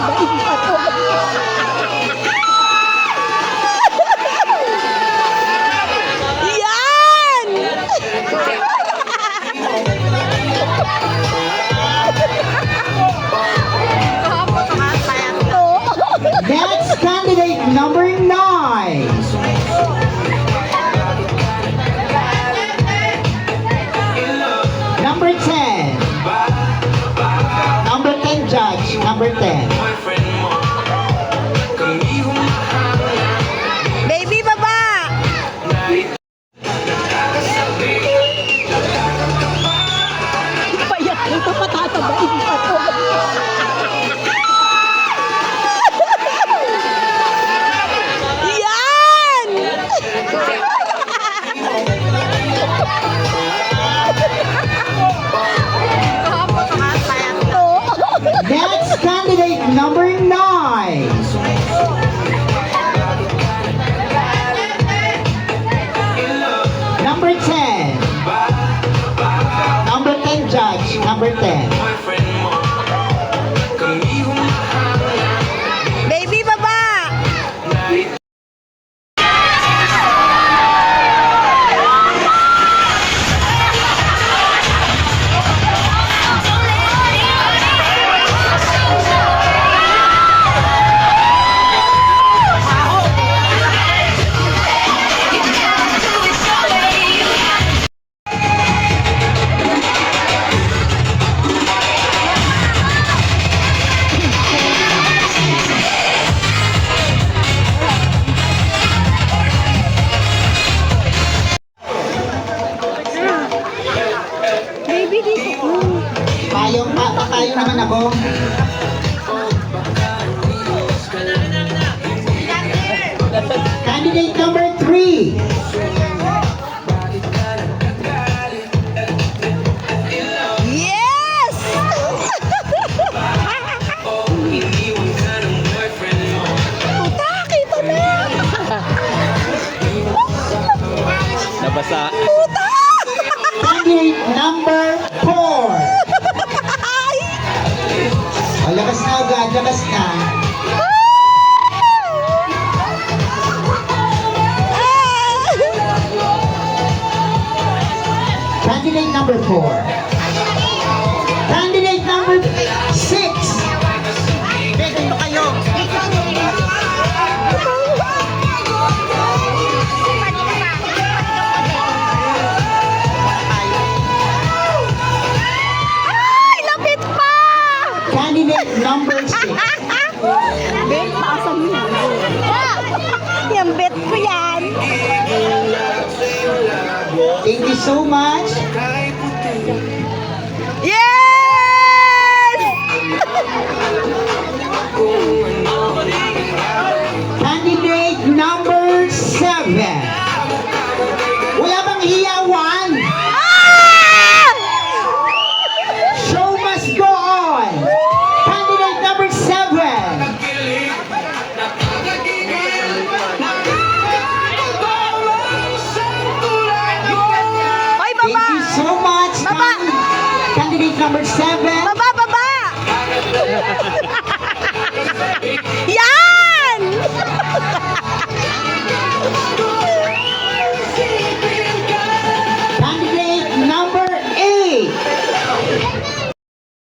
patatabain pa to. Yan! Next candidate number 9. Number 10. Number 10 judge. Number 10. Baby baba! Payat ito, patatabain pa to. Yan! Next candidate number 9. Number 10. Number 10 judge. Number 10. Baby baba! Baby dito. Payong papayong naman ako. Candidate number 3. Yes! Puta, kita na! Nabasa. Puta! Candidate number 4. Lakas na agad, lakas na. Candidate number 4. Candidate number 6. Dito kayo. Ay, lapit pa! Candidate number 6. Bet, pasang mo. Yung bet ko yan. Thank you so much. Yes! Candidate number 7. Wala bang hiyawan? Ah! Show must go on. Candidate number 7. Hoy, Thank baba! you so much. Baba! Candidate number 7.